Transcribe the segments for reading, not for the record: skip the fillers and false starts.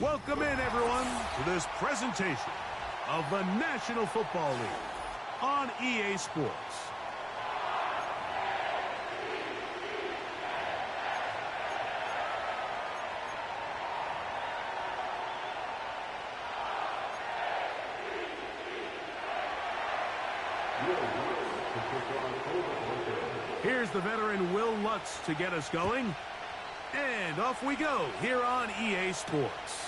Welcome in, everyone, to this presentation of the National Football League on EA Sports. Here's the veteran Will Lutz to get us going. And off we go here on EA Sports.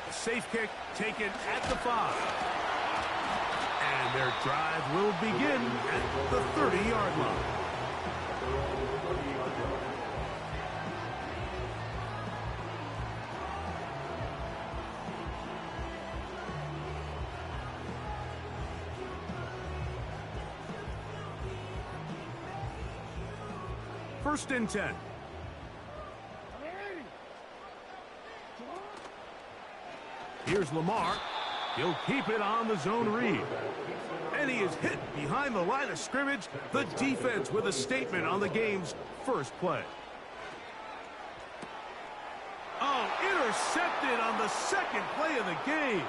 A safe kick taken at the 5. And their drive will begin at the 30-yard line. First and 10. Here's Lamar. He'll keep it on the zone read. And he is hit behind the line of scrimmage. The defense with a statement on the game's first play. Oh, intercepted on the second play of the game.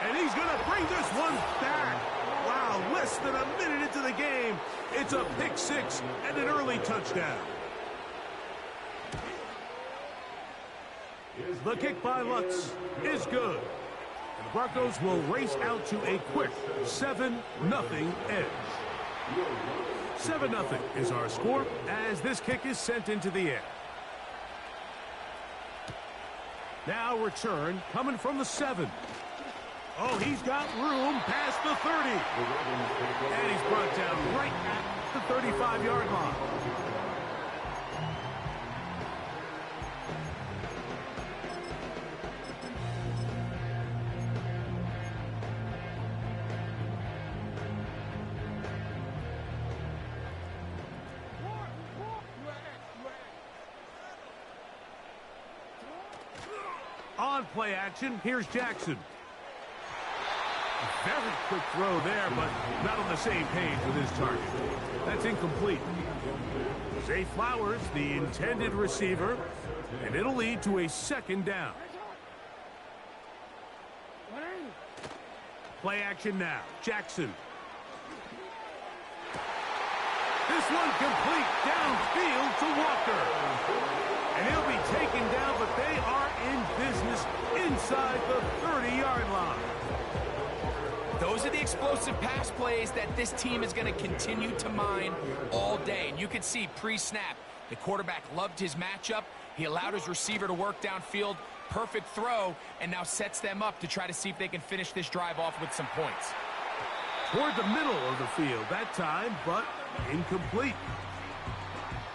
And he's going to bring this one back. Wow, less than a minute into the game. It's a pick 6 and an early touchdown. The kick by Lutz is good. And the Broncos will race out to a quick 7-0 edge. 7-0 is our score as this kick is sent into the air. Now return coming from the 7. Oh, he's got room past the 30. And he's brought down right at the 35-yard line. On play action, here's Jackson. A very quick throw there, but not on the same page with his target. That's incomplete. Zay Flowers, the intended receiver, and it'll lead to a second down. Play action now, Jackson. This one complete downfield to Walker. And he'll be taken down, but they are in business inside the 30-yard line. Those are the explosive pass plays that this team is going to continue to mine all day. And you can see pre-snap, the quarterback loved his matchup. He allowed his receiver to work downfield. Perfect throw, and now sets them up to try to see if they can finish this drive off with some points. Toward the middle of the field that time, but incomplete.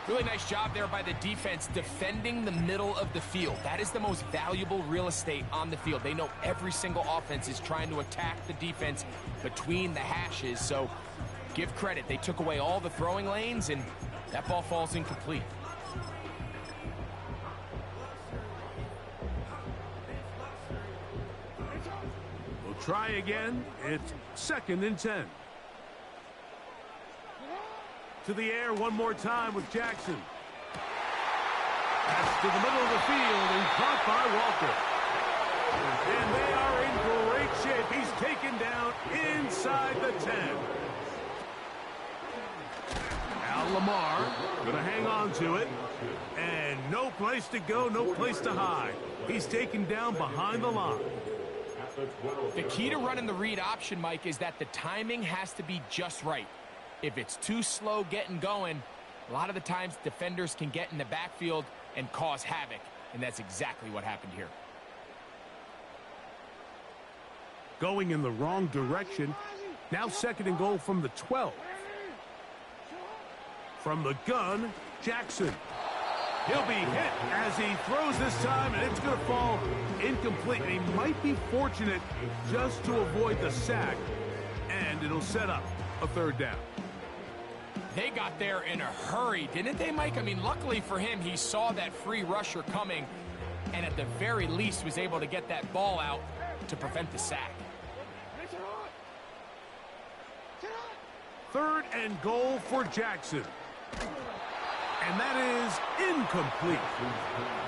Really nice job there by the defense defending the middle of the field. That is the most valuable real estate on the field. They know every single offense is trying to attack the defense between the hashes. So give credit. They took away all the throwing lanes, and that ball falls incomplete. We'll try again. It's 2nd and 10. To the air one more time with Jackson. That's to the middle of the field and caught by Walker. And they are in great shape. He's taken down inside the 10. Now Lamar going to hang on to it. And no place to go, no place to hide. He's taken down behind the line. The key to running the read option, Mike, is that the timing has to be just right. If it's too slow getting going, a lot of the times defenders can get in the backfield and cause havoc, and that's exactly what happened here. Going in the wrong direction. Now 2nd and goal from the 12. From the gun, Jackson. He'll be hit as he throws this time, and it's going to fall incomplete. And he might be fortunate just to avoid the sack, and it'll set up a 3rd down. They got there in a hurry, didn't they, Mike? I mean, luckily for him, he saw that free rusher coming and at the very least was able to get that ball out to prevent the sack. 3rd and goal for Jackson. And that is incomplete.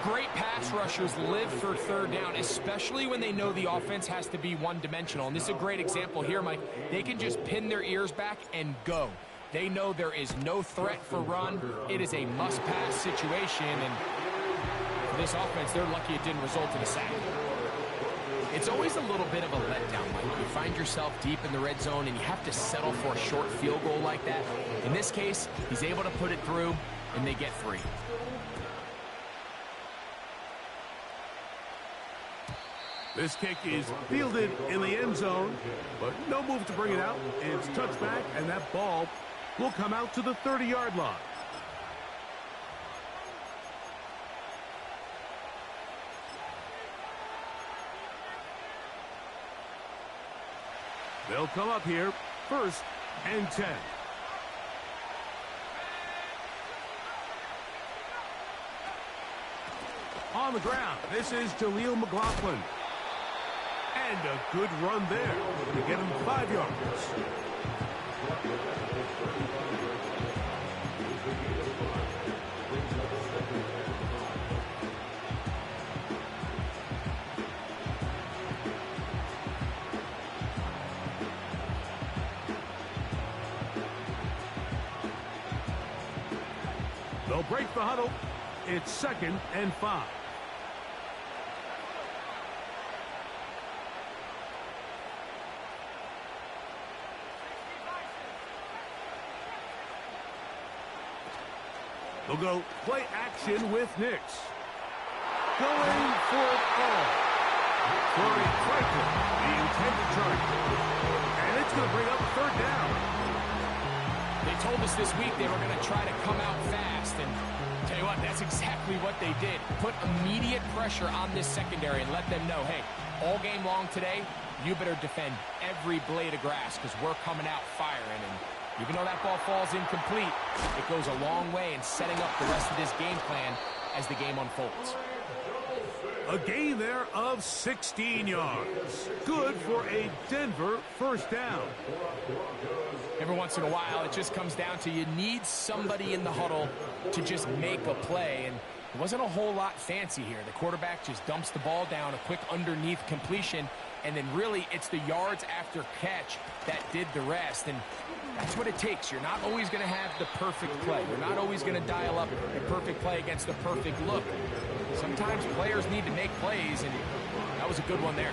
Great pass rushers live for third down, especially when they know the offense has to be one-dimensional. And this is a great example here, Mike. They can just pin their ears back and go. They know there is no threat for run. It is a must-pass situation, and for this offense, they're lucky it didn't result in a sack. It's always a little bit of a letdown, Mike. You find yourself deep in the red zone, and you have to settle for a short field goal like that. In this case, he's able to put it through, and they get 3. This kick is fielded in the end zone, but no move to bring it out. It's touchback, and that ball will come out to the 30-yard line. They'll come up here, 1st and 10. On the ground, this is Jaleel McLaughlin. And a good run there to get him 5 yards. They'll break the huddle. It's 2nd and 5. They'll go play action with Nix. Going for it all. Corey Franklin, the intended target. And it's going to bring up 3rd down. They told us this week they were going to try to come out fast, and tell you what, that's exactly what they did. Put immediate pressure on this secondary and let them know, hey, all game long today, you better defend every blade of grass because we're coming out firing. And even though that ball falls incomplete, it goes a long way in setting up the rest of this game plan as the game unfolds. A gain there of 16 yards. Good for a Denver 1st down. Every once in a while, it just comes down to you need somebody in the huddle to just make a play. And it wasn't a whole lot fancy here. The quarterback just dumps the ball down, a quick underneath completion, and then really it's the yards after catch that did the rest. And that's what it takes. You're not always going to have the perfect play. You're not always going to dial up the perfect play against the perfect look. Sometimes players need to make plays, and that was a good one there.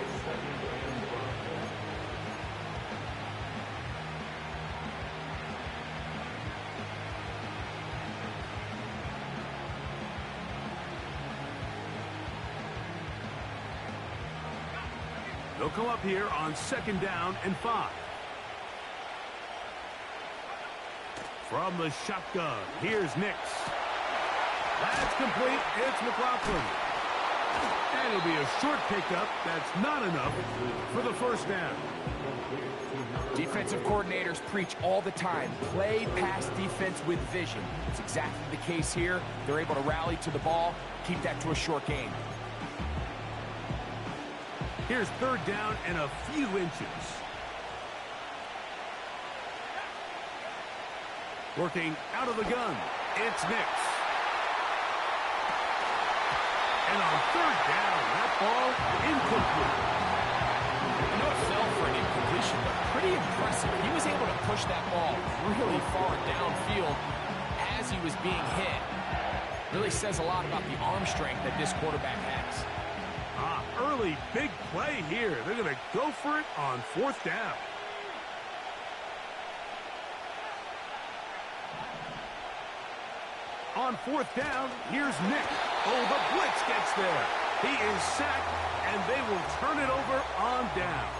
They'll come up here on 2nd down and 5. From the shotgun, here's Nix. That's complete. It's McLaughlin. And it'll be a short pickup. That's not enough for the 1st down. Defensive coordinators preach all the time, play pass defense with vision. It's exactly the case here. They're able to rally to the ball, keep that to a short gain. Here's 3rd down and a few inches. Working out of the gun, it's Nix. And on 3rd down, that ball incomplete. I know it fell for an incompletion, but pretty impressive. He was able to push that ball really far downfield as he was being hit. Really says a lot about the arm strength that this quarterback has. Early big play here. They're going to go for it on 4th down. On 4th down, here's Nick. Oh, the blitz gets there. He is sacked, and they will turn it over on downs.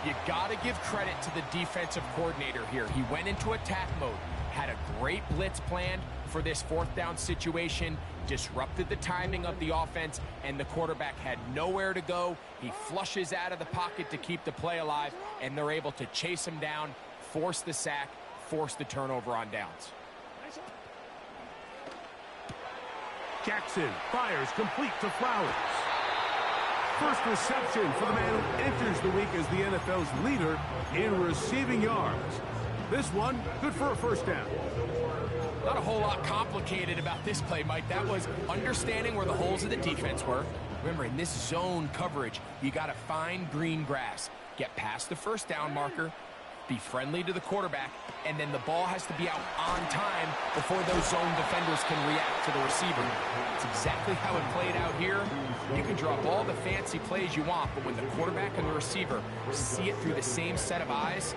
You got to give credit to the defensive coordinator here. He went into attack mode, had a great blitz planned for this 4th down situation, disrupted the timing of the offense, and the quarterback had nowhere to go. He flushes out of the pocket to keep the play alive, and they're able to chase him down, force the sack, force the turnover on downs. Jackson fires complete to Flowers. First reception for the man who enters the week as the NFL's leader in receiving yards. This one, good for a 1st down. Not a whole lot complicated about this play, Mike. That was understanding where the holes of the defense were. Remember, in this zone coverage, you got to find green grass, get past the first down marker, be friendly to the quarterback, and then the ball has to be out on time before those zone defenders can react to the receiver. It's exactly how it played out here. You can draw up all the fancy plays you want, but when the quarterback and the receiver see it through the same set of eyes,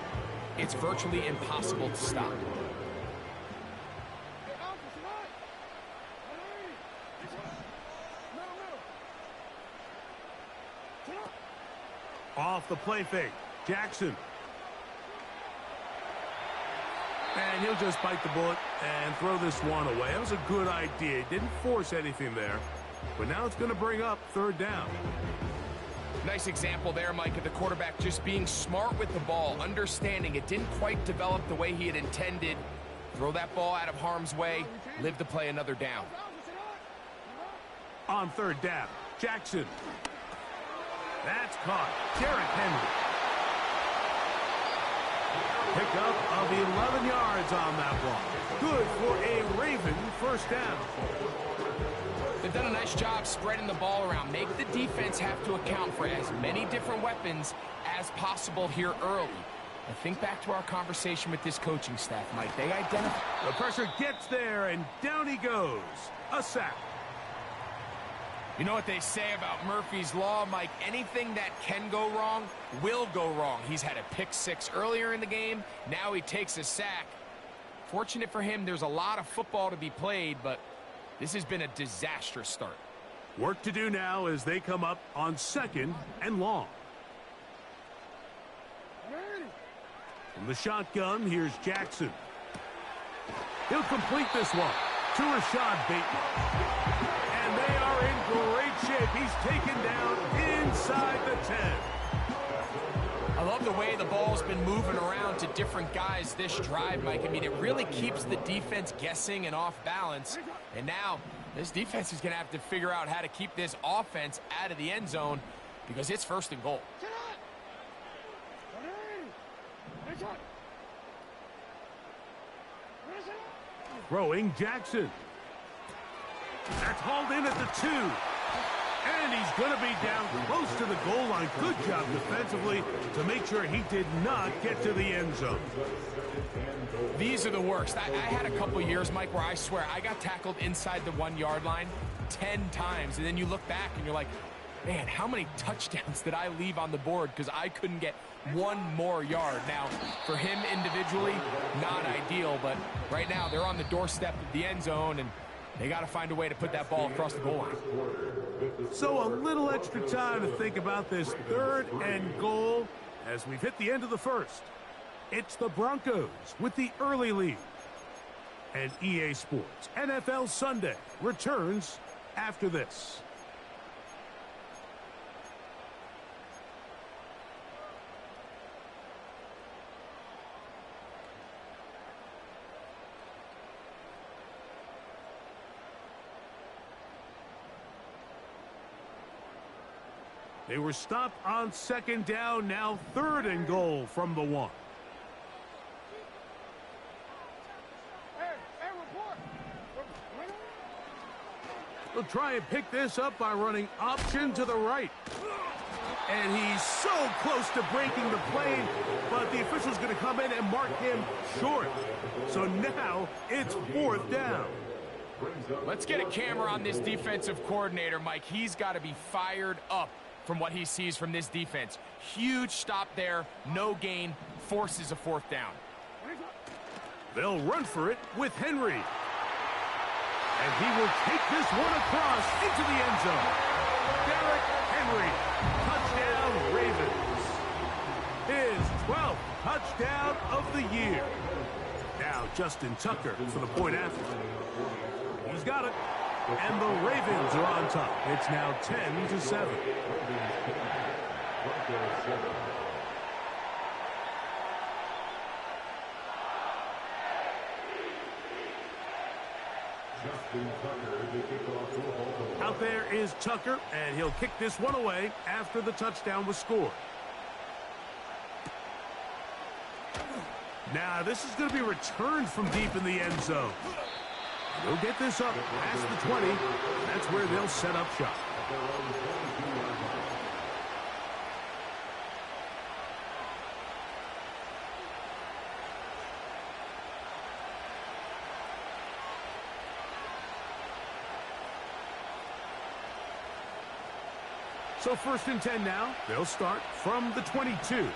it's virtually impossible to stop. Off the play fake, Jackson. And he'll just bite the bullet and throw this one away. That was a good idea. Didn't force anything there. But now it's going to bring up third down. Nice example there, Mike, of the quarterback just being smart with the ball, understanding it didn't quite develop the way he had intended. Throw that ball out of harm's way, live to play another down. On third down, Jackson. That's caught. Derrick Henry. Pickup of 11 yards on that one. Good for a Raven first down. They've done a nice job spreading the ball around. Make the defense have to account for as many different weapons as possible here early. I think back to our conversation with this coaching staff, Mike. They identify. The pressure gets there, and down he goes. A sack. You know what they say about Murphy's Law, Mike? Anything that can go wrong will go wrong. He's had a pick six earlier in the game. Now he takes a sack. Fortunate for him, there's a lot of football to be played, but this has been a disastrous start. Work to do now as they come up on second and long. From the shotgun, here's Jackson. He'll complete this one to Rashad Bateman. And they are in great shape. He's taken down inside the 10. I love the way the ball's been moving around to different guys this drive, Mike. I mean, it really keeps the defense guessing and off balance. And now this defense is going to have to figure out how to keep this offense out of the end zone because it's first and goal. Throwing Jackson. That's hauled in at the 2. And he's going to be down close to the goal line. Good job defensively to make sure he did not get to the end zone. These are the worst. I had a couple years, Mike, where I swear I got tackled inside the 1 yard line 10 times. And then you look back and you're like, man, how many touchdowns did I leave on the board because I couldn't get one more yard? Now, for him individually, not ideal, but right now they're on the doorstep of the end zone, and they got to find a way to put that ball across the goal line. So a little extra time to think about this third and goal as we've hit the end of the first. It's the Broncos with the early lead. And EA Sports NFL Sunday returns after this. They were stopped on second down, now third and goal from the 1. They'll try and pick this up by running option to the right. And he's so close to breaking the plane, but the official's going to come in and mark him short. So now it's fourth down. Let's get a camera on this defensive coordinator, Mike. He's got to be fired up from what he sees from this defense. Huge stop there, no gain, forces a fourth down. They'll run for it with Henry. And he will take this one across into the end zone. Derrick Henry, touchdown Ravens. His 12th touchdown of the year. Now Justin Tucker for the point after. He's got it. And the Ravens are on top. It's now 10-7. Out there is Tucker, and he'll kick this one away after the touchdown was scored. Now, this is going to be returned from deep in the end zone. They'll get this up past the 20. That's where they'll set up shop. So 1st and 10 now. They'll start from the 22.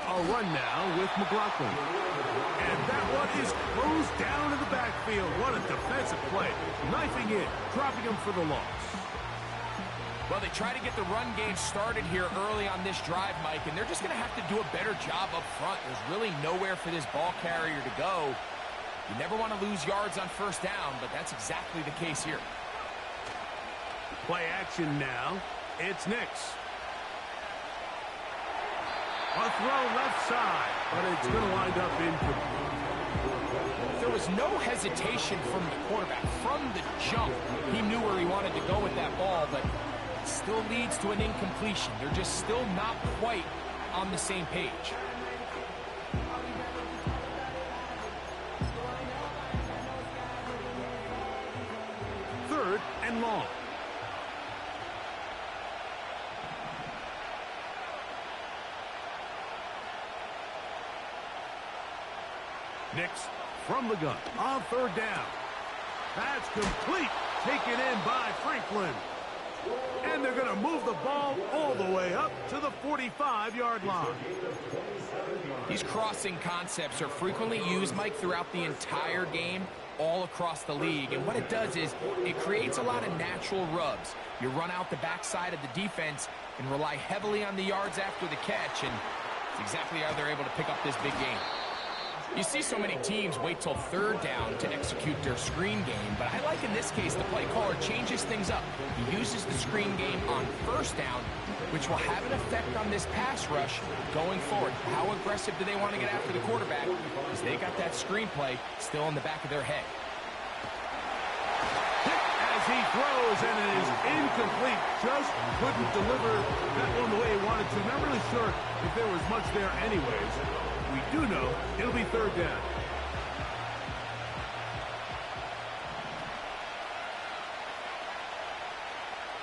A run now with McLaughlin. And that one is closed down in the backfield. What a defensive play. Knifing in, dropping him for the loss. Well, they try to get the run game started here early on this drive, Mike, and they're just going to have to do a better job up front. There's really nowhere for this ball carrier to go. You never want to lose yards on 1st down, but that's exactly the case here. Play action now. It's Nix. A throw left side, but it's going to wind up incomplete. There was no hesitation from the quarterback. From the jump, he knew where he wanted to go with that ball, but it still leads to an incompletion. They're just still not quite on the same page. Third and long. Nix from the gun on 3rd down. That's complete. Taken in by Franklin. And they're going to move the ball all the way up to the 45-yard line. These crossing concepts are frequently used, Mike, throughout the entire game, all across the league. And what it does is it creates a lot of natural rubs. You run out the backside of the defense and rely heavily on the yards after the catch. And it's exactly how they're able to pick up this big game. You see so many teams wait till 3rd down to execute their screen game, but I like in this case the play caller changes things up. He uses the screen game on 1st down, which will have an effect on this pass rush going forward. How aggressive do they want to get after the quarterback? Because they got that screen play still in the back of their head. As he throws, and it is incomplete. Just couldn't deliver that one the way he wanted to. Not really sure if there was much there anyways. We do know it'll be 3rd down.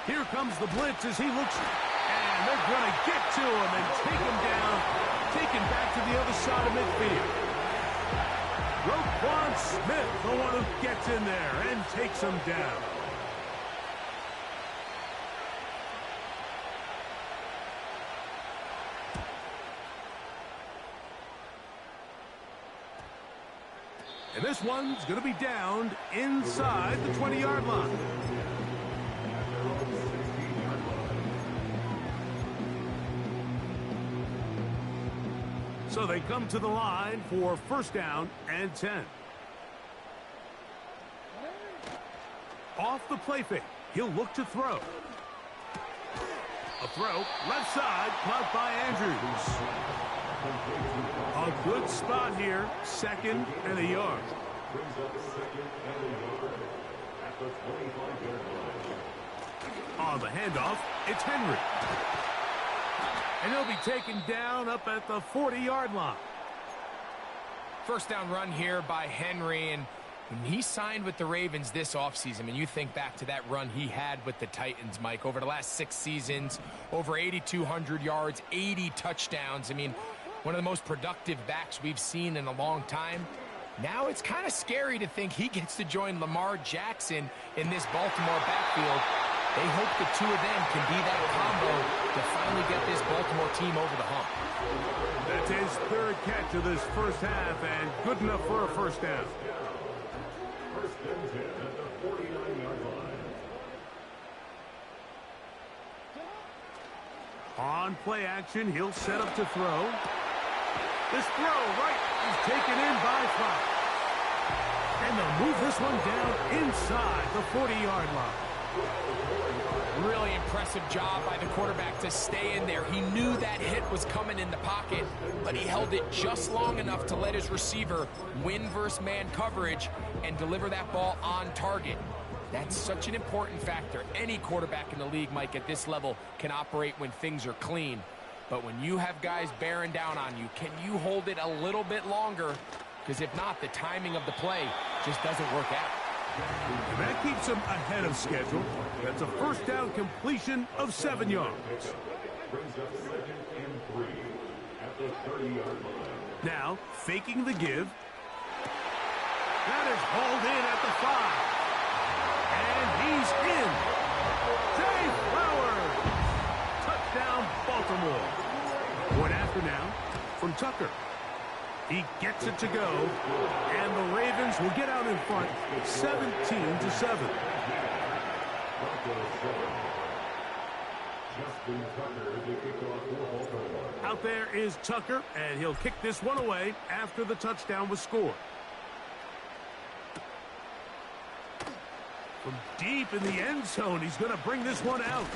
Here comes the blitz as he looks, and they're going to get to him and take him down, taken back to the other side of midfield. Roquan Smith, the one who gets in there and takes him down. And this one's going to be downed inside the 20-yard line. So they come to the line for 1st down and 10. Off the play fake. He'll look to throw. A throw, left side, caught by Andrews. A good spot here, 2nd and a yard. On the handoff, it's Henry. And he'll be taken down up at the 40-yard line. 1st down run here by Henry, and when he signed with the Ravens this offseason, I mean, you think back to that run he had with the Titans, Mike, over the last 6 seasons, over 8,200 yards, 80 touchdowns. I mean, one of the most productive backs we've seen in a long time. Now it's kind of scary to think he gets to join Lamar Jackson in this Baltimore backfield. They hope the two of them can be that combo to finally get this Baltimore team over the hump. That's his 3rd catch of this 1st half, and good enough for a 1st down. 1st and 10 at the 49-yard line. On play action, he'll set up to throw. This throw right is taken in by Fox. And they'll move this one down inside the 40-yard line. Really impressive job by the quarterback to stay in there. He knew that hit was coming in the pocket, but he held it just long enough to let his receiver win versus man coverage and deliver that ball on target. That's such an important factor. Any quarterback in the league, Mike, at this level can operate when things are clean. But when you have guys bearing down on you, can you hold it a little bit longer? Because if not, the timing of the play just doesn't work out. And that keeps him ahead of schedule. That's a first down completion of 7 yards. Now, faking the give. That is hauled in at the 5. And he's in. Zay Flowers. Touchdown, Baltimore. Point after now from Tucker. He gets it to go, and the Ravens will get out in front 17-7. Out there is Tucker, and he'll kick this one away after the touchdown was scored. From deep in the end zone, he's going to bring this one out.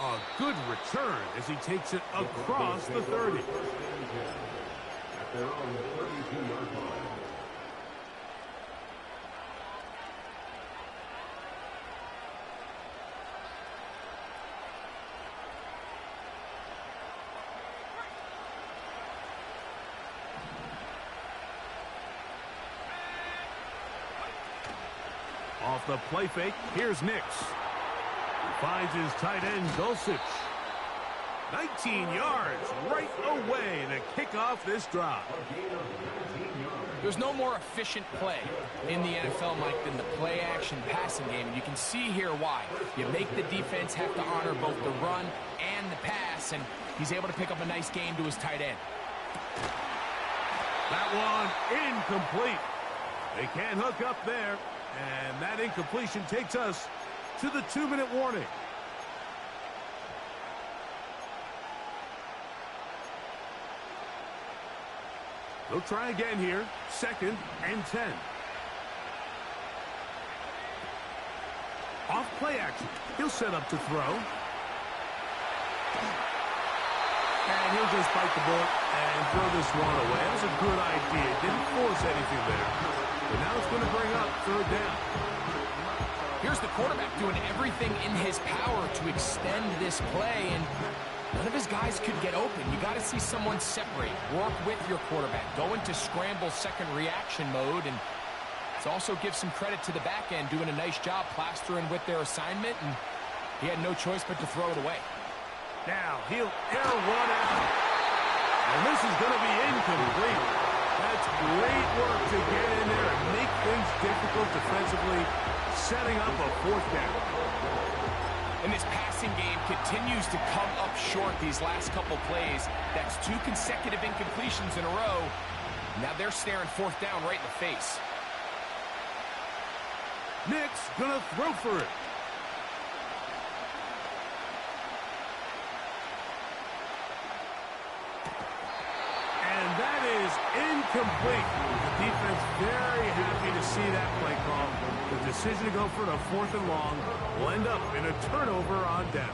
A good return as he takes it across the 30. They're on the 32-yard line. Off the play fake, here's Nix. He finds his tight end, Dulcich. 19 yards right away to kick off this drive. There's no more efficient play in the NFL, Mike, than the play-action passing game. And you can see here why. You make the defense have to honor both the run and the pass, and he's able to pick up a nice gain to his tight end. That one incomplete. They can't hook up there, and that incompletion takes us to the 2-minute warning. They'll try again here. 2nd and 10. Off play action. He'll set up to throw. And he'll just bite the bullet and throw this one away. That was a good idea. Didn't force anything there. But now it's going to bring up 3rd down. Here's the quarterback doing everything in his power to extend this play, and none of his guys could get open. You got to see someone separate, work with your quarterback, go into scramble second reaction mode, and it also gives some credit to the back end doing a nice job plastering with their assignment, and he had no choice but to throw it away. Now he'll air one out, and this is going to be incomplete. That's great work to get in there and make things difficult defensively, setting up a 4th down. And this passing game continues to come up short these last couple plays. That's 2 consecutive incompletions in a row. Now they're staring 4th down right in the face. Nix gonna throw for it. And that is incomplete. The defense very happy to see that play call. The decision to go for it on 4th and long will end up in a turnover on down.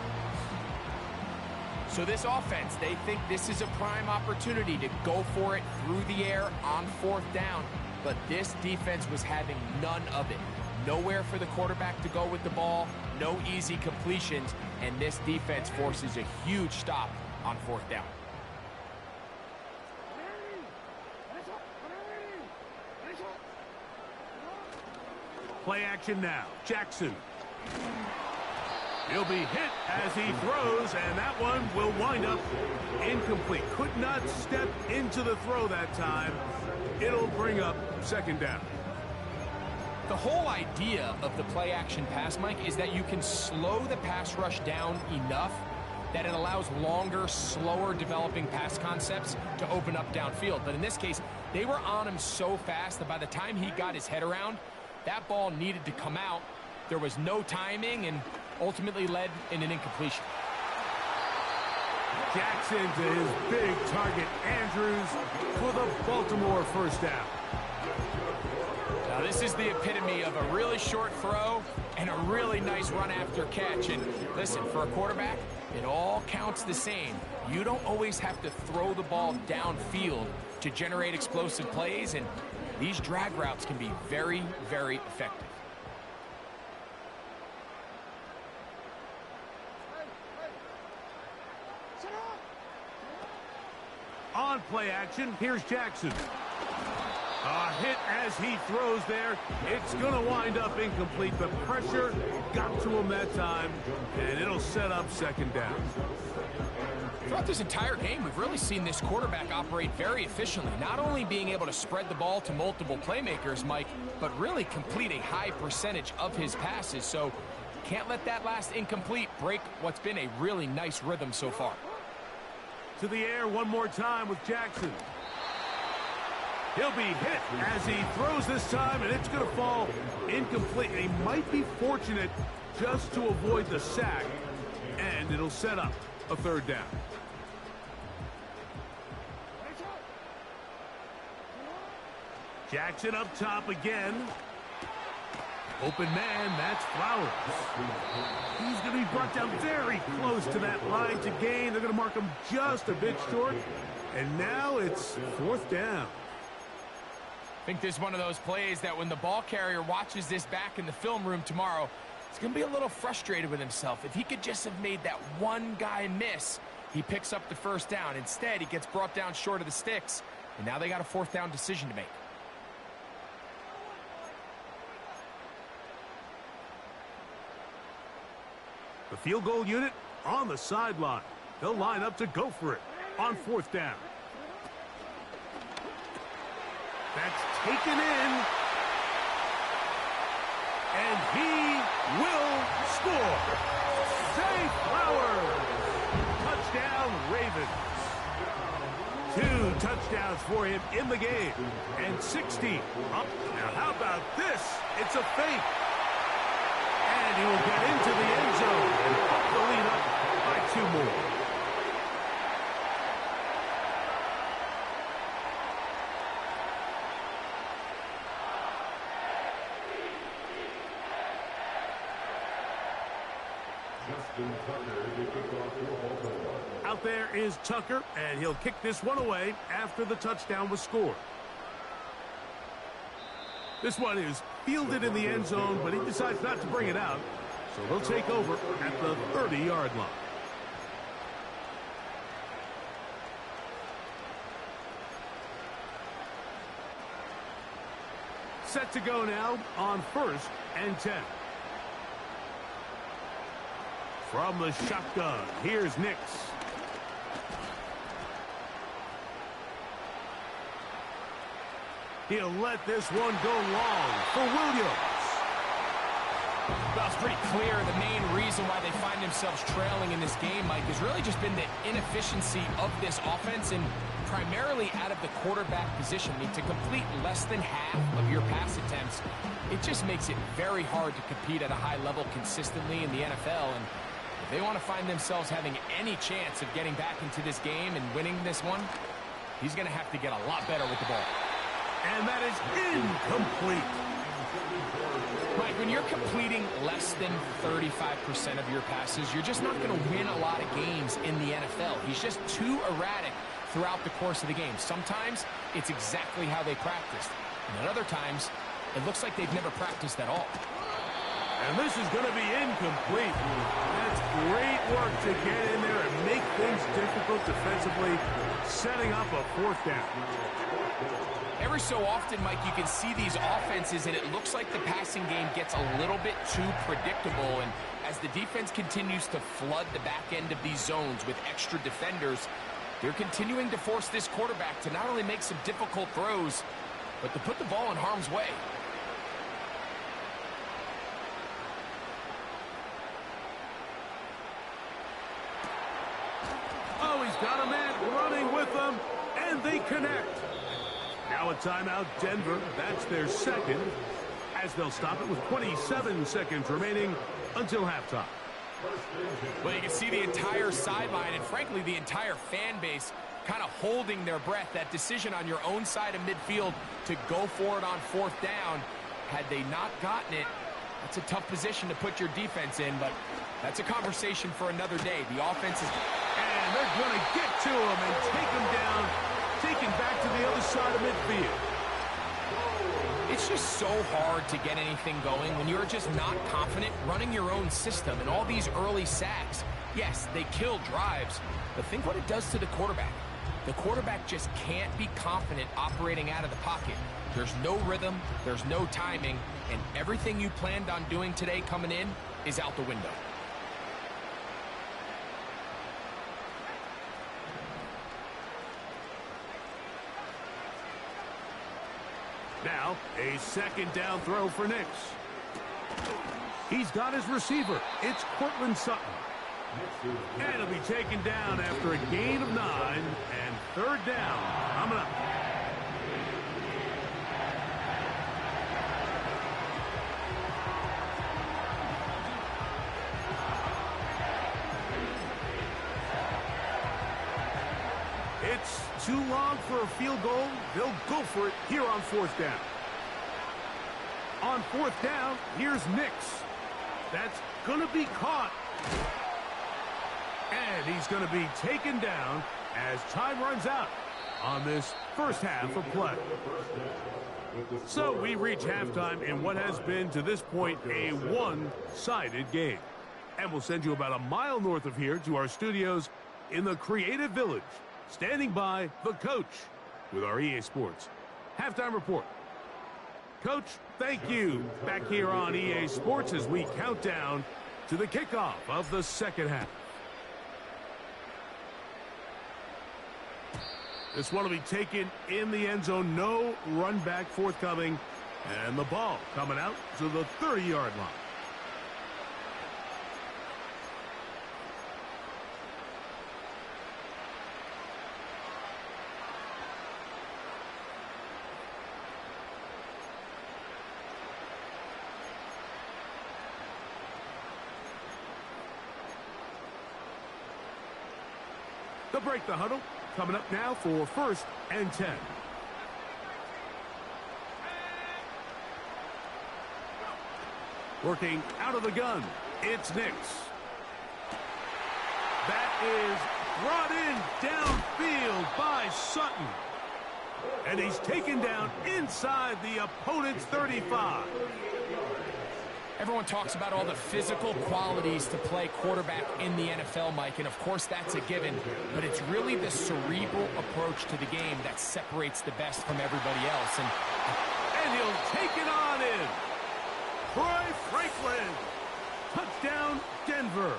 So this offense, they think this is a prime opportunity to go for it through the air on 4th down. But this defense was having none of it. Nowhere for the quarterback to go with the ball, no easy completions, and this defense forces a huge stop on 4th down. Play action now. Jackson. He'll be hit as he throws, and that one will wind up incomplete. Could not step into the throw that time. It'll bring up 2nd down. The whole idea of the play-action pass, Mike, is that you can slow the pass rush down enough that it allows longer, slower developing pass concepts to open up downfield. But in this case, they were on him so fast that by the time he got his head around, that ball needed to come out. There was no timing and ultimately led in an incompletion. Jackson to his big target, Andrews, for the Baltimore 1st down. Now this is the epitome of a really short throw and a really nice run after catch. And listen, for a quarterback, it all counts the same. You don't always have to throw the ball downfield to generate explosive plays, and these drag routes can be very, very effective. On play action, here's Jackson. A hit as he throws there. It's going to wind up incomplete. The pressure got to him that time, and it'll set up second down. Throughout this entire game, we've really seen this quarterback operate very efficiently, not only being able to spread the ball to multiple playmakers, Mike, but really complete a high percentage of his passes. So can't let that last incomplete break what's been a really nice rhythm so far. To the air one more time with Jackson. He'll be hit as he throws this time, and it's going to fall incomplete. He might be fortunate just to avoid the sack, and it'll set up a third down. Jackson up top again. Open man, that's Flowers. He's going to be brought down very close to that line to gain. They're going to mark him just a bit short. And now it's fourth down. I think this is one of those plays that when the ball carrier watches this back in the film room tomorrow, he's going to be a little frustrated with himself. If he could just have made that one guy miss, he picks up the first down. Instead, he gets brought down short of the sticks, and now they got a fourth down decision to make. The field goal unit on the sideline. They'll line up to go for it on fourth down. That's taken in. And he will score. Zay Flowers. Touchdown, Ravens. 2 touchdowns for him in the game. And 16 up. Now, how about this? It's a fake. And he will get into the end zone and put the lead up by 2 more. Out there is Tucker, and he'll kick this one away after the touchdown was scored. This one is fielded in the end zone, but he decides not to bring it out, so they'll take over at the 30-yard line. Set to go now on 1st and 10. From the shotgun, here's Nix. He'll let this one go long for Williams. Well, it's pretty clear the main reason why they find themselves trailing in this game, Mike, has really just been the inefficiency of this offense and primarily out of the quarterback position. I mean, to complete less than half of your pass attempts, it just makes it very hard to compete at a high level consistently in the NFL. And if they want to find themselves having any chance of getting back into this game and winning this one, he's going to have to get a lot better with the ball. And that is incomplete. Mike, when you're completing less than 35% of your passes, you're just not going to win a lot of games in the NFL. He's just too erratic throughout the course of the game. Sometimes it's exactly how they practiced. And at other times, it looks like they've never practiced at all. And this is going to be incomplete. That's great work to get in there and make things difficult defensively, setting up a fourth down. Every so often, Mike, you can see these offenses, and it looks like the passing game gets a little bit too predictable. And as the defense continues to flood the back end of these zones with extra defenders, they're continuing to force this quarterback to not only make some difficult throws, but to put the ball in harm's way. Oh, he's got a man running with them, and they connect. Now a timeout, Denver. That's their second, as they'll stop it with 27 seconds remaining until halftime. Well, you can see the entire sideline and, frankly, the entire fan base kind of holding their breath. That decision on your own side of midfield to go for it on fourth down, had they not gotten it, that's a tough position to put your defense in, but that's a conversation for another day. The offense is... And they're going to get to him and take him down, taken back to the other side of midfield. It's just so hard to get anything going when you're just not confident running your own system. And all these early sacks, yes, they kill drives, but think what it does to the quarterback. The quarterback just can't be confident operating out of the pocket. There's no rhythm, there's no timing, and everything you planned on doing today coming in is out the window. Now, a second down throw for Nix. He's got his receiver. It's Cortland Sutton. And he'll be taken down after a gain of 9 and third down. Coming up. It's too long for a field goal. They'll go for it here on fourth down. On fourth down, here's Nix. That's going to be caught. And he's going to be taken down as time runs out on this first half of play. So we reach halftime in what has been, to this point, a one-sided game. And we'll send you about a mile north of here to our studios in the Creative Village. Standing by, the coach with our EA Sports halftime report. Coach, thank you. Back here on EA Sports as we count down to the kickoff of the second half. This one will be taken in the end zone. No run back forthcoming. And the ball coming out to the 30-yard line. They'll break the huddle. Coming up now for 1st and 10. Working out of the gun. It's Nix. That is brought in downfield by Sutton. And he's taken down inside the opponent's 35. Everyone talks about all the physical qualities to play quarterback in the NFL, Mike, and of course that's a given, but it's really the cerebral approach to the game that separates the best from everybody else. And he'll take it on in. Troy Franklin. Touchdown, Denver.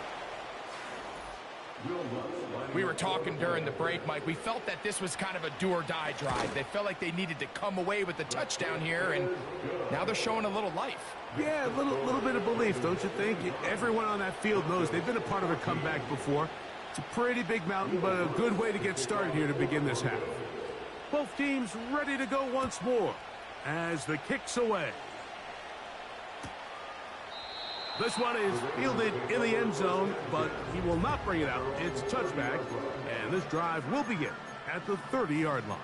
We were talking during the break, Mike. We felt that this was kind of a do-or-die drive. They felt like they needed to come away with the touchdown here, and now they're showing a little life. Yeah, a little bit of belief, don't you think? Everyone on that field knows they've been a part of a comeback before. It's a pretty big mountain, but a good way to get started here to begin this half. Both teams ready to go once more as the kick's away. This one is fielded in the end zone, but he will not bring it out. It's touchback, and this drive will begin at the 30-yard line.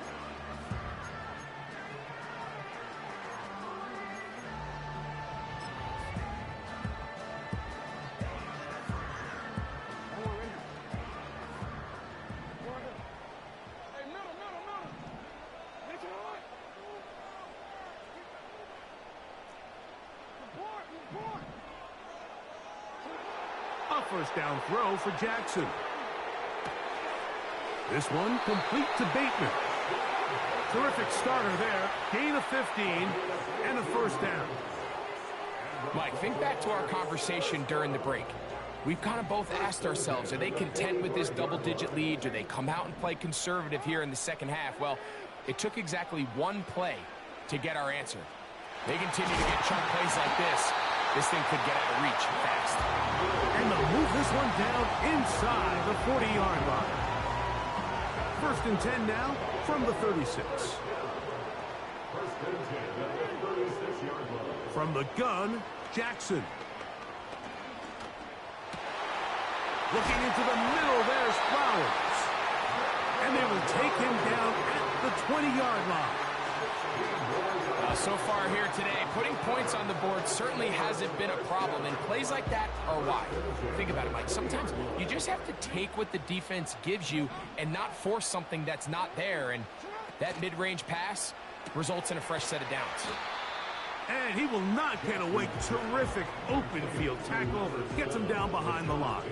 First down throw for Jackson. This one complete to Bateman. Terrific starter there. Gain of 15 and a first down. Mike, think back to our conversation during the break. We've kind of both asked ourselves, are they content with this double-digit lead? Do they come out and play conservative here in the second half? Well, it took exactly one play to get our answer. They continue to get chunk plays like this. This thing could get out of reach fast. And they'll move this one down inside the 40-yard line. 1st and 10 now from the 36. From the gun, Jackson. Looking into the middle, there's Flowers. And they will take him down at the 20-yard line. So far here today, putting points on the board certainly hasn't been a problem, and plays like that are why. Think about it, Mike. Sometimes you just have to take what the defense gives you and not force something that's not there, and that mid-range pass results in a fresh set of downs. And he will not get away. Terrific open field tackle. Gets him down behind the line.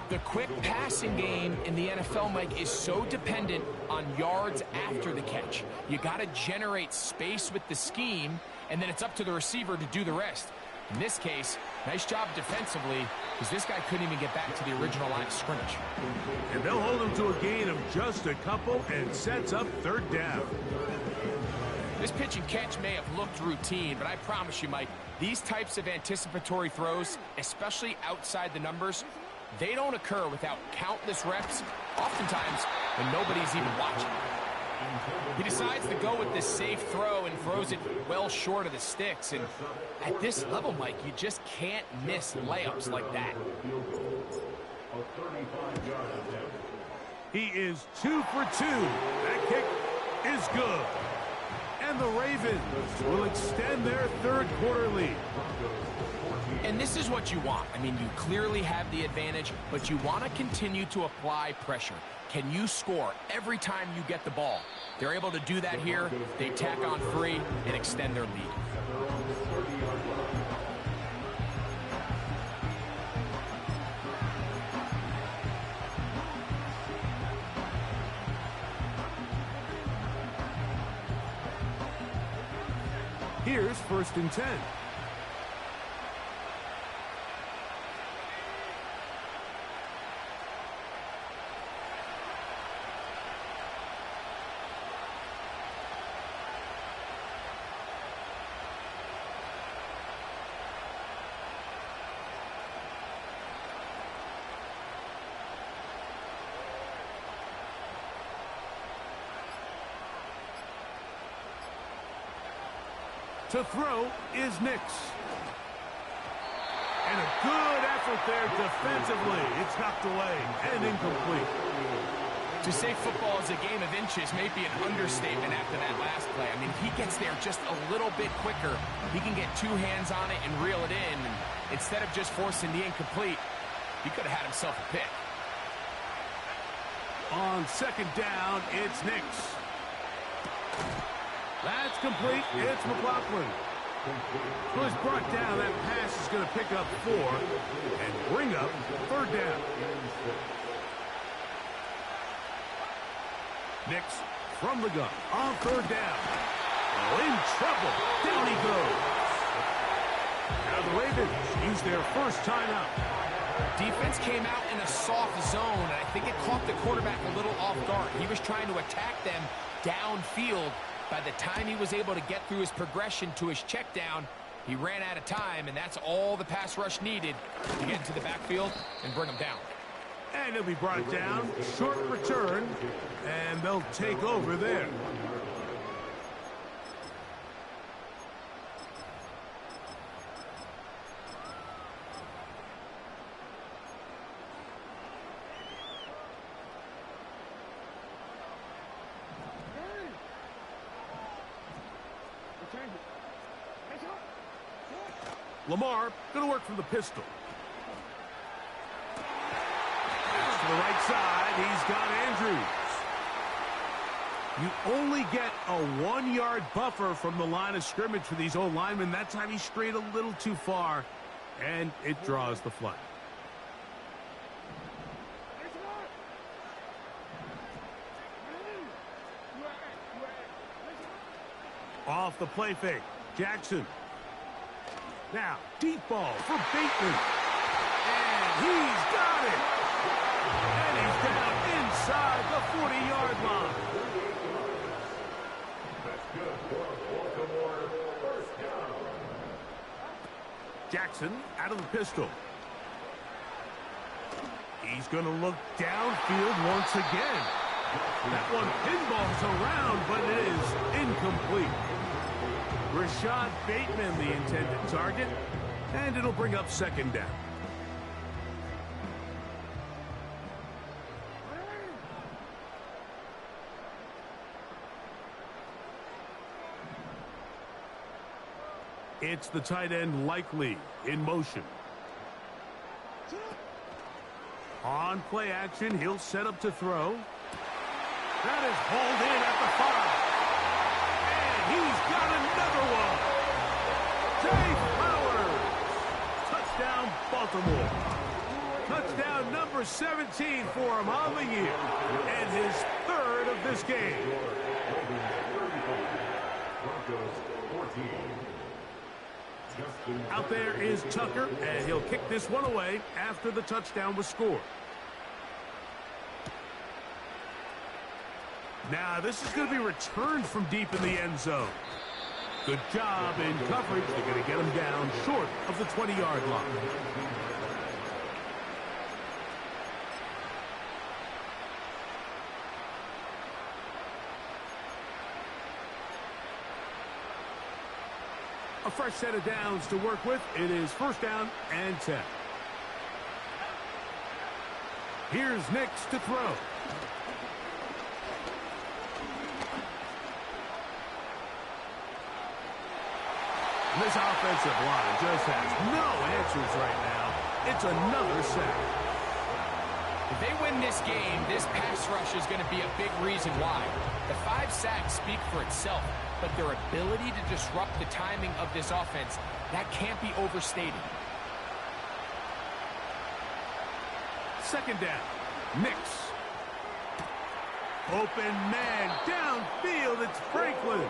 The The quick passing game in the NFL, Mike, is so dependent on yards after the catch. You got to generate space with the scheme, and then it's up to the receiver to do the rest. In this case, nice job defensively, because this guy couldn't even get back to the original line of scrimmage. And they'll hold him to a gain of just a couple and sets up third down. This pitch and catch may have looked routine, but I promise you, Mike, these types of anticipatory throws, especially outside the numbers, they don't occur without countless reps, oftentimes when nobody's even watching. He decides to go with this safe throw and throws it well short of the sticks. And at this level, Mike, you just can't miss layups like that. He is 2 for 2. That kick is good. And the Ravens will extend their third quarter lead. And this is what you want. I mean, you clearly have the advantage, but you want to continue to apply pressure. Can you score every time you get the ball? They're able to do that here. They tack on 3 and extend their lead. Here's 1st and 10. To throw is Nix. And a good effort there defensively. It's knocked away and incomplete. To say football is a game of inches may be an understatement after that last play. I mean, he gets there just a little bit quicker. He can get 2 hands on it and reel it in. And instead of just forcing the incomplete, he could have had himself a pick. On 2nd down, it's Nix. That's complete. It's McLaughlin. Who is brought down. That pass is going to pick up 4 and bring up 3rd down. Nix from the gun on 3rd down. Oh, in trouble. Down he goes. Now the Ravens use their first timeout. Defense came out in a soft zone, and I think it caught the quarterback a little off guard. He was trying to attack them downfield. By the time he was able to get through his progression to his check down, he ran out of time, and that's all the pass rush needed to get into the backfield and bring him down. And he'll be brought down. Short return, and they'll take over there. Lamar going to work from the pistol. Pass to the right side. He's got Andrews. You only get a 1-yard buffer from the line of scrimmage for these old linemen. That time he strayed a little too far, and it draws the flag. Off the play fake. Jackson. Now, deep ball for Bateman. And he's got it. And he's down inside the 40-yard line. That's good for Baltimore. First down. Jackson out of the pistol. He's going to look downfield once again. That one pinballs around, but it is incomplete. Rashad Bateman, the intended target, and it'll bring up 2nd down. It's the tight end Likely in motion. On play action, he'll set up to throw. That is hauled in at the 5. He's got another one. Jay Flowers. Touchdown, Baltimore. Touchdown number 17 for him on the year, and his third of this game. Out there is Tucker, and he'll kick this one away after the touchdown was scored. Now, this is going to be returned from deep in the end zone. Good job in coverage. They're going to get him down short of the 20-yard line. A fresh set of downs to work with. It is first down and 10. Here's Nix to throw. This offensive line just has no answers right now. It's another sack. If they win this game, this pass rush is going to be a big reason why. The 5 sacks speak for itself, but their ability to disrupt the timing of this offense, that can't be overstated. Second down. Nix. Open man downfield. It's Franklin.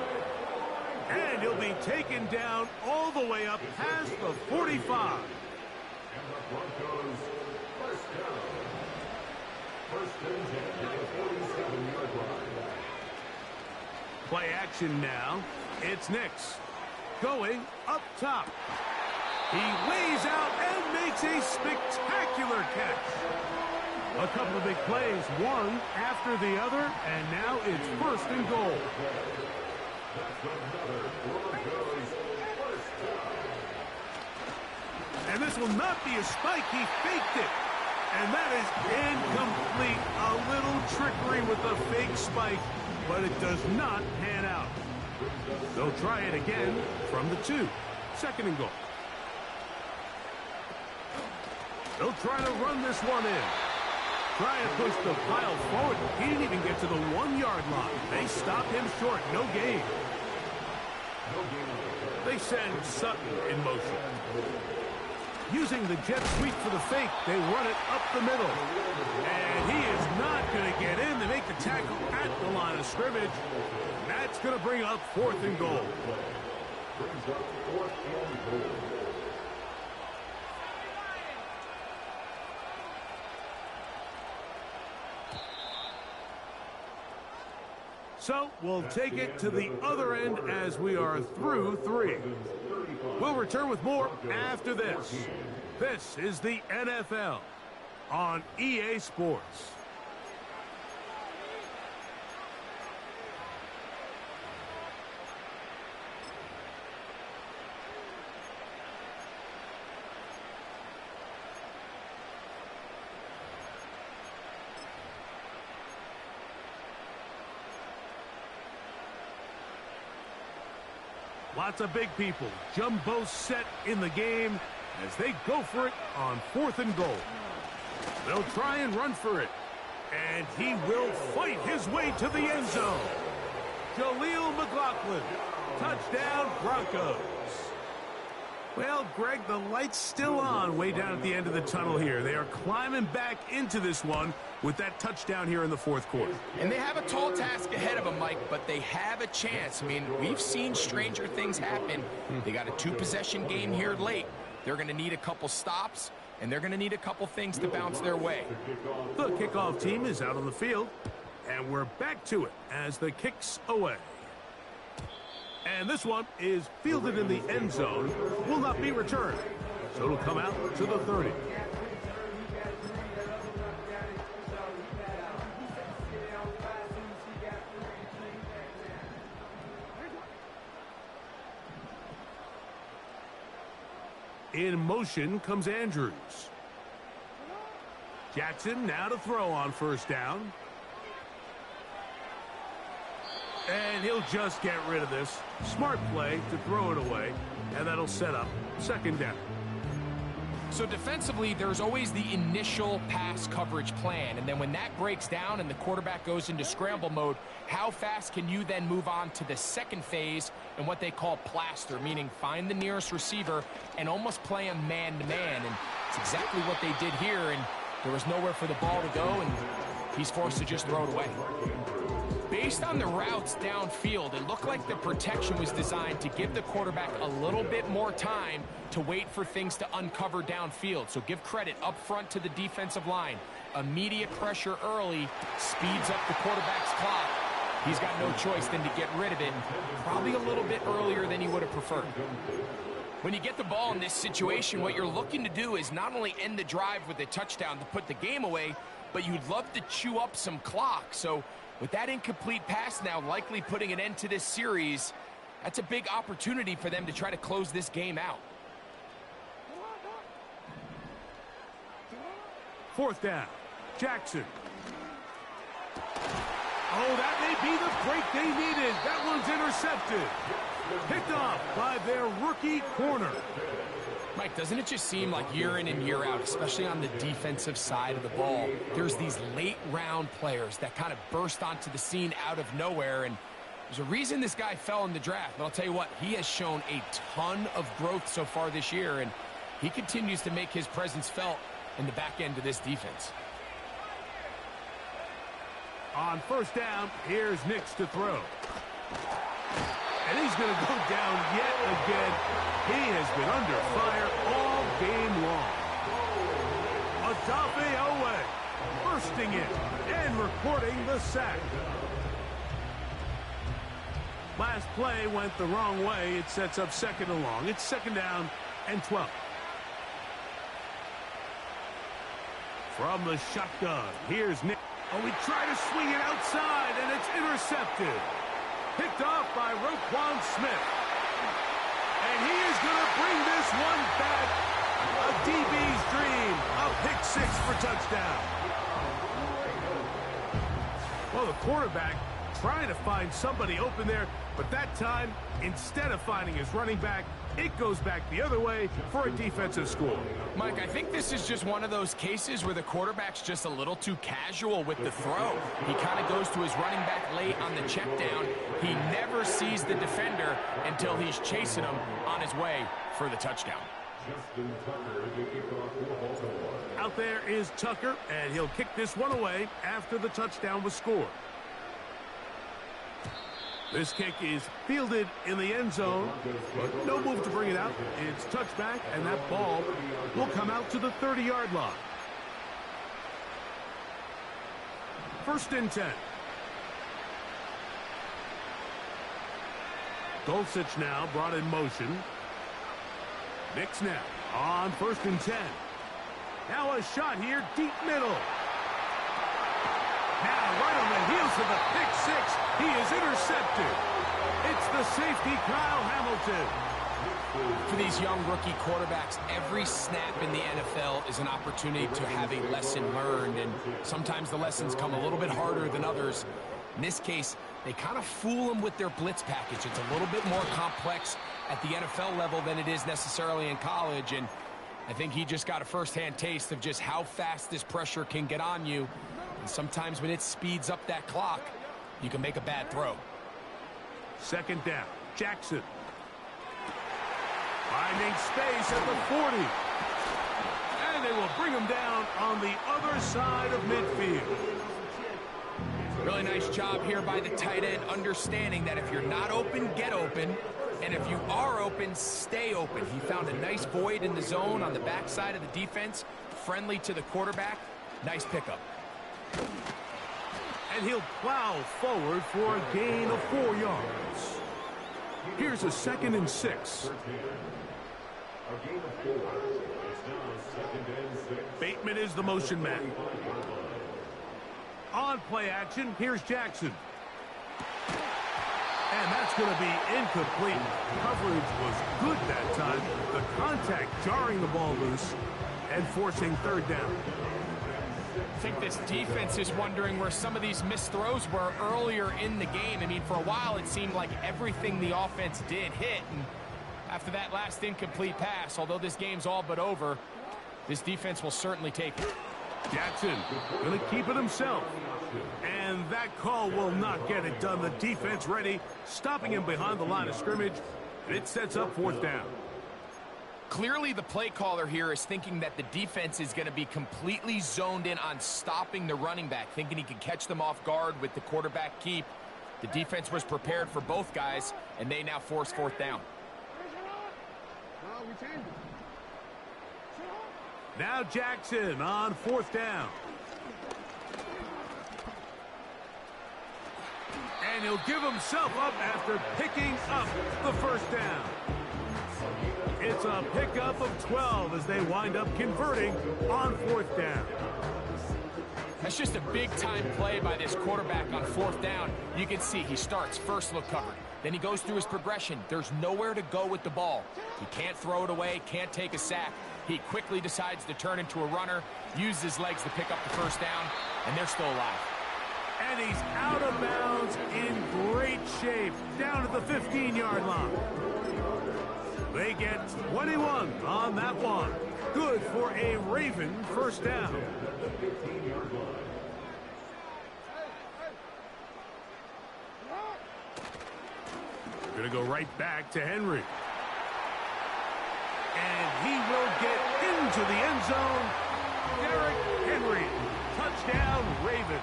And he'll be taken down all the way up past the 45. And the Broncos first down. First and 10 at the 47-yard line. Play action now. It's Nix. Going up top. He lays out and makes a spectacular catch. A couple of big plays, one after the other, and now it's first and goal. And this will not be a spike. He faked it. And that is incomplete. A little trickery with the fake spike, but it does not pan out. They'll try it again from the 2. Second and goal. They'll try to run this one in. Trying to push the pile forward. He didn't even get to the 1-yard line. They stop him short. No gain. They send Sutton in motion. Using the jet sweep for the fake, they run it up the middle. And he is not going to get in. They make the tackle at the line of scrimmage. That's going to bring up fourth and goal. So we'll take it to the other end as we are through 3. We'll return with more after this. This is the NFL on EA Sports. Lots of big people. Jumbo set in the game as they go for it on fourth and goal. They'll try and run for it. And he will fight his way to the end zone. Jaleel McLaughlin. Touchdown Broncos. Well, Greg, the light's still on way down at the end of the tunnel here. They are climbing back into this one with that touchdown here in the fourth quarter. And they have a tall task ahead of them, Mike, but they have a chance. I mean, we've seen stranger things happen. They got a 2-possession game here late. They're going to need a couple stops, and they're going to need a couple things to bounce their way. The kickoff team is out on the field, and we're back to it as the kick's away. And this one is fielded in the end zone, will not be returned. So it'll come out to the 30. In motion comes Andrews. Jackson now to throw on first down. And he'll just get rid of this. Smart play to throw it away, and that'll set up second down. So defensively, there's always the initial pass coverage plan, and then when that breaks down and the quarterback goes into scramble mode, how fast can you then move on to the second phase and what they call plaster, meaning find the nearest receiver and almost play him man-to-man, and it's exactly what they did here, and There was nowhere for the ball to go, and he's forced to just throw it away. Based on the routes downfield, it looked like the protection was designed to give the quarterback a little bit more time to wait for things to uncover downfield. So give credit up front to the defensive line. Immediate pressure early speeds up the quarterback's clock. He's got no choice than to get rid of it, probably a little bit earlier than he would have preferred. When you get the ball in this situation, what you're looking to do is not only end the drive with a touchdown to put the game away, but you'd love to chew up some clock. So with that incomplete pass now likely putting an end to this series, that's a big opportunity for them to try to close this game out. Fourth down, Jackson. Oh, that may be the break they needed. That one's intercepted. Picked off by their rookie corner. Mike, doesn't it just seem like year in and year out, especially on the defensive side of the ball, there's these late round players that kind of burst onto the scene out of nowhere, and there's a reason this guy fell in the draft. But I'll tell you what, he has shown a ton of growth so far this year, and he continues to make his presence felt in the back end of this defense. On first down, here's Nix to throw. And he's going to go down yet again. He has been under fire all game long. Odafe Owe bursting in and recording the sack. Last play went the wrong way. It sets up second and long. It's second down and 12. From the shotgun, here's Nick. Oh, he tried to swing it outside, and it's intercepted. Picked off by Roquan Smith. And he is going to bring this one back. A DB's dream. A pick six for touchdown. Well, the quarterback trying to find somebody open there, but that time, instead of finding his running back, it goes back the other way for a defensive score. Mike, I think this is just one of those cases where the quarterback's just a little too casual with the throw. He kind of goes to his running back late on the check down. He never sees the defender until he's chasing him on his way for the touchdown. Out there is Tucker, and he'll kick this one away after the touchdown was scored. This kick is fielded in the end zone, but no move to bring it out. It's touchback, and that ball will come out to the 30-yard line. First and 10. Dulcich now brought in motion. Nix now on first and 10. Now a shot here, deep middle. Now right on the heels of the pick six, he is intercepted. It's the safety, Kyle Hamilton. For these young rookie quarterbacks, every snap in the NFL is an opportunity to have a lesson learned, and sometimes the lessons come a little bit harder than others. In this case, they kind of fool them with their blitz package. It's a little bit more complex at the NFL level than it is necessarily in college, and I think he just got a first-hand taste of just how fast this pressure can get on you. And sometimes when it speeds up that clock, you can make a bad throw. Second down, Jackson. Finding space at the 40. And they will bring him down on the other side of midfield. Really nice job here by the tight end, understanding that if you're not open, get open. And if you are open, stay open. He found a nice void in the zone on the backside of the defense, friendly to the quarterback. Nice pickup. And he'll plow forward for a gain of 4 yards. Here's a second and 6. Bateman is the motion man. On play action, here's Jackson. And that's going to be incomplete. Coverage was good that time. The contact jarring the ball loose and forcing third down. I think this defense is wondering where some of these missed throws were earlier in the game. I mean, for a while, it seemed like everything the offense did hit. And after that last incomplete pass, although this game's all but over, this defense will certainly take it. Jackson going to keep it himself. And that call will not get it done. The defense ready, stopping him behind the line of scrimmage. And it sets up fourth down. Clearly, the play caller here is thinking that the defense is going to be completely zoned in on stopping the running back, thinking he can catch them off guard with the quarterback keep. The defense was prepared for both guys, and they now force fourth down. Now Jackson on fourth down. And he'll give himself up after picking up the first down. It's a pickup of 12 as they wind up converting on fourth down. That's just a big-time play by this quarterback on fourth down. You can see he starts first look covered. Then he goes through his progression. There's nowhere to go with the ball. He can't throw it away, can't take a sack. He quickly decides to turn into a runner, uses his legs to pick up the first down, and they're still alive. And he's out of bounds in great shape, down at the 15-yard line. They get 21 on that one. Good for a Raven first down. Going to go right back to Henry. And he will get into the end zone. Derrick Henry, touchdown Ravens.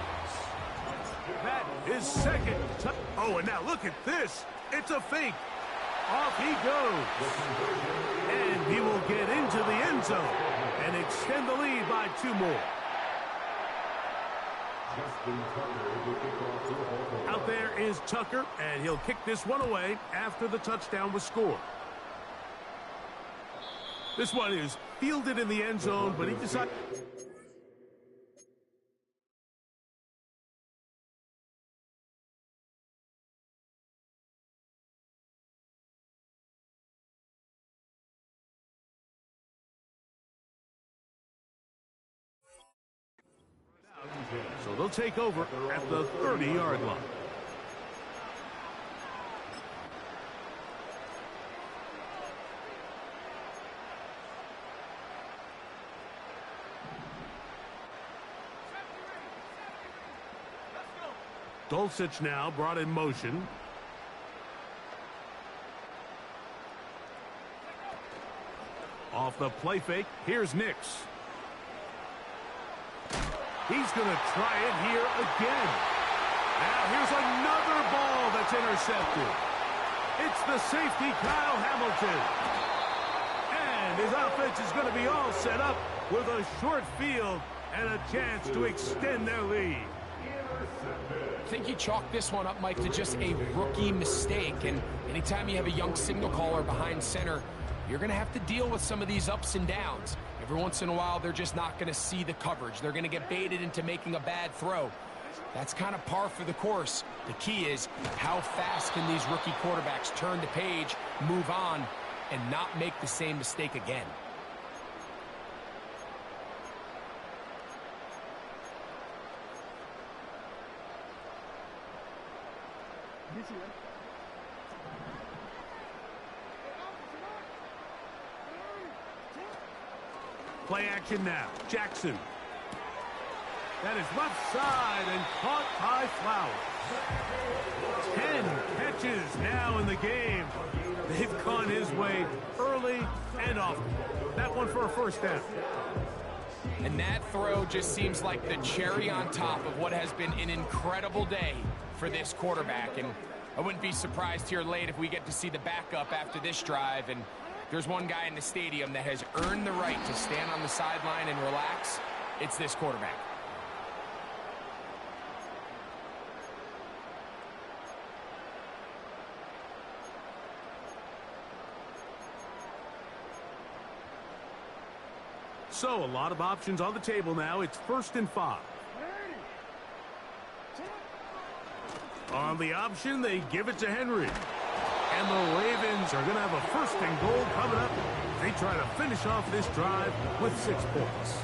That is second. Oh, and now look at this. It's a fake. Off he goes. And he will get into the end zone and extend the lead by 2 more. Out there is Tucker, and he'll kick this one away after the touchdown was scored. This one is fielded in the end zone, but he decided... So they'll take over at the 30-yard line. Dulcich now brought in motion. Off the play fake, here's Nix. He's going to try it here again. Now here's another ball that's intercepted. It's the safety, Kyle Hamilton. And his offense is going to be all set up with a short field and a chance to extend their lead. I think you chalk this one up, Mike, to just a rookie mistake. And anytime you have a young signal caller behind center, you're going to have to deal with some of these ups and downs. Every once in a while, they're just not going to see the coverage. They're going to get baited into making a bad throw. That's kind of par for the course. The key is how fast can these rookie quarterbacks turn the page, move on, and not make the same mistake again. Play action now. Jackson. That is left side and caught by Flowers. 10 catches now in the game. They've gone his way early and often. That one for a first down. And that throw just seems like the cherry on top of what has been an incredible day for this quarterback. And I wouldn't be surprised here late if we get to see the backup after this drive. And there's one guy in the stadium that has earned the right to stand on the sideline and relax. It's this quarterback. So, a lot of options on the table now. It's 1st and 5. On the option, they give it to Henry. And the Ravens are going to have a 1st and goal coming up. They try to finish off this drive with 6 points.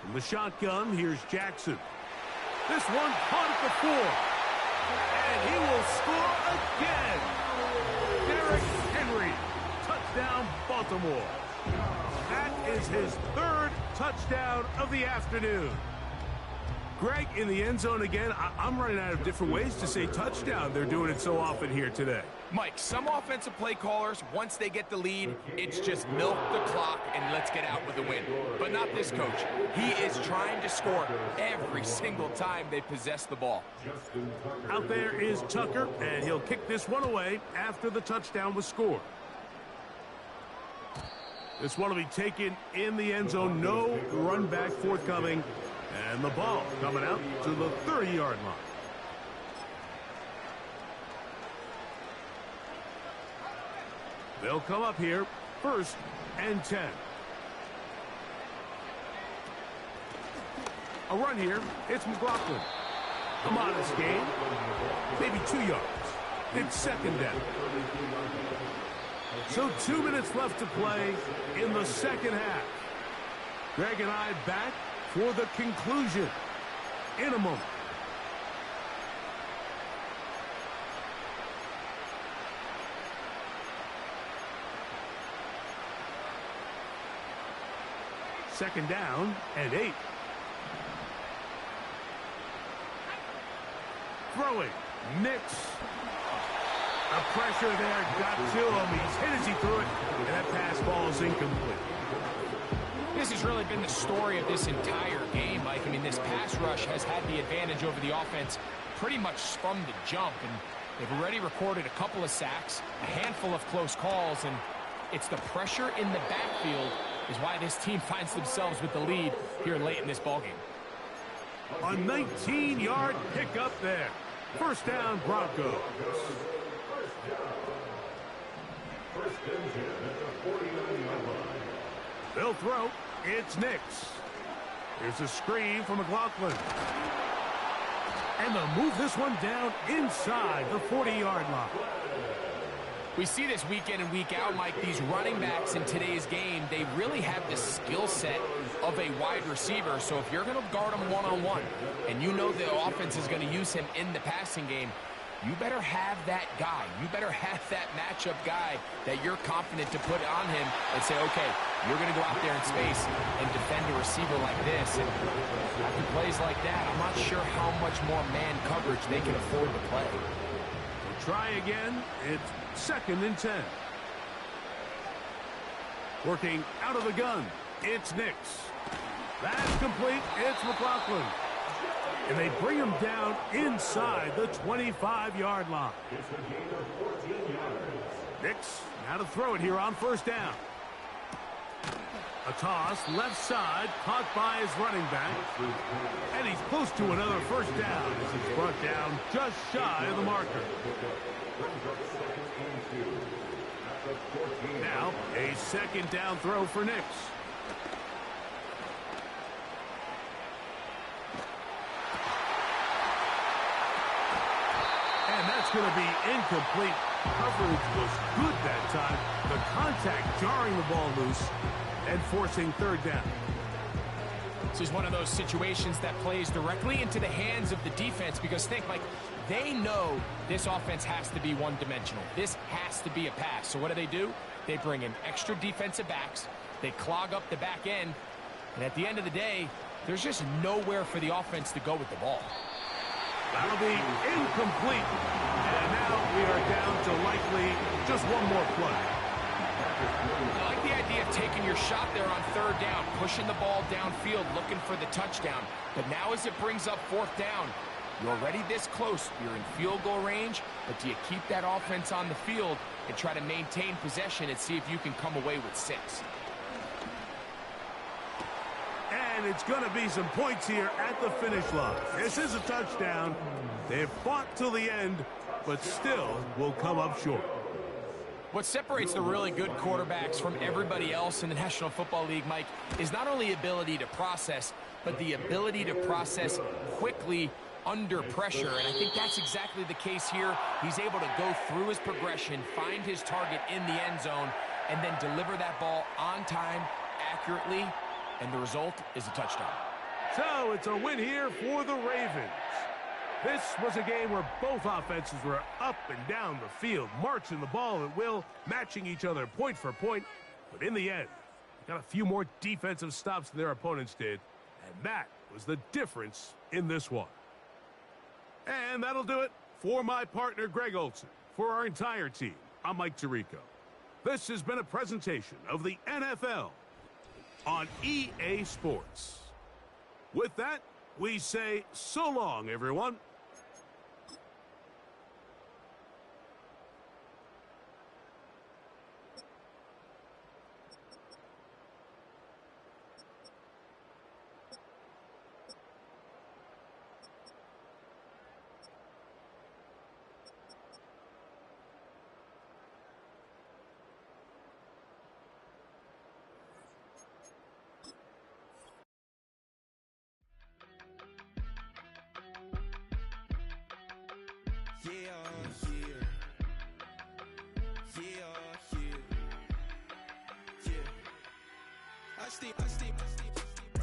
From the shotgun, here's Jackson. This one caught at the 4. And he will score again. Derrick Henry, touchdown Buffalo. Baltimore. That is his third touchdown of the afternoon. Greg, in the end zone again, I'm running out of different ways to say touchdown. They're doing it so often here today. Mike, some offensive play callers, once they get the lead, it's just milk the clock and let's get out with a win. But not this coach. He is trying to score every single time they possess the ball. Out there is Tucker, and he'll kick this one away after the touchdown was scored. This one will be taken in the end zone. No run back forthcoming. And the ball coming out to the 30-yard line. They'll come up here, 1st and 10. A run here. It's McLaughlin. A modest gain. Maybe 2 yards. It's 2nd down. So 2 minutes left to play in the second half. Greg and I back for the conclusion in a moment. Second down and 8. Throwing. Nix. A pressure there got to him. He's hit as he threw it, and that pass ball is incomplete. This has really been the story of this entire game, Mike. I mean, this pass rush has had the advantage over the offense pretty much from the jump, and they've already recorded a couple of sacks, a handful of close calls, and it's the pressure in the backfield is why this team finds themselves with the lead here late in this ballgame. A 19-yard pickup there. 1st down, Broncos. First and 10 at the 49-yard line. They'll throw. It's Nix. Here's a screen from McLaughlin. And they'll move this one down inside the 40-yard line. We see this week in and week out, Mike. These running backs in today's game, they really have the skill set of a wide receiver. So if you're going to guard him one-on-one, and you know the offense is going to use him in the passing game, you better have that guy. You better have that matchup guy that you're confident to put on him and say, okay, you're going to go out there in space and defend a receiver like this. And after plays like that, I'm not sure how much more man coverage they can afford to play. We'll try again. It's 2nd and 10. Working out of the gun. It's Nix. That's complete. It's McLaughlin. And they bring him down inside the 25-yard line. It's a gain of 14 yards. Nix now to throw it here on 1st down. A toss left side caught by his running back. And he's close to another 1st down as he's brought down just shy of the marker. Now a 2nd down throw for Nix. And that's going to be incomplete. Coverage was good that time. The contact jarring the ball loose and forcing 3rd down. This is one of those situations that plays directly into the hands of the defense because think, Mike, they know this offense has to be one-dimensional. This has to be a pass. So what do? They bring in extra defensive backs. They clog up the back end. And at the end of the day, there's just nowhere for the offense to go with the ball. That'll be incomplete. And now we are down to likely just one more play. I like the idea of taking your shot there on 3rd down, pushing the ball downfield, looking for the touchdown. But now as it brings up 4th down, you're already this close. You're in field goal range, but do you keep that offense on the field and try to maintain possession and see if you can come away with 6? And it's going to be some points here at the finish line. This is a touchdown. They've fought till the end, but still will come up short. What separates the really good quarterbacks from everybody else in the National Football League, Mike, is not only ability to process, but the ability to process quickly under pressure. And I think that's exactly the case here. He's able to go through his progression, find his target in the end zone, and then deliver that ball on time, accurately, and the result is a touchdown. So it's a win here for the Ravens. This was a game where both offenses were up and down the field, marching the ball at will, matching each other point for point. But in the end, they got a few more defensive stops than their opponents did, and that was the difference in this one. And that'll do it for my partner, Greg Olson. For our entire team, I'm Mike Tirico. This has been a presentation of the NFL on EA Sports. With that, we say so long, everyone. I stay.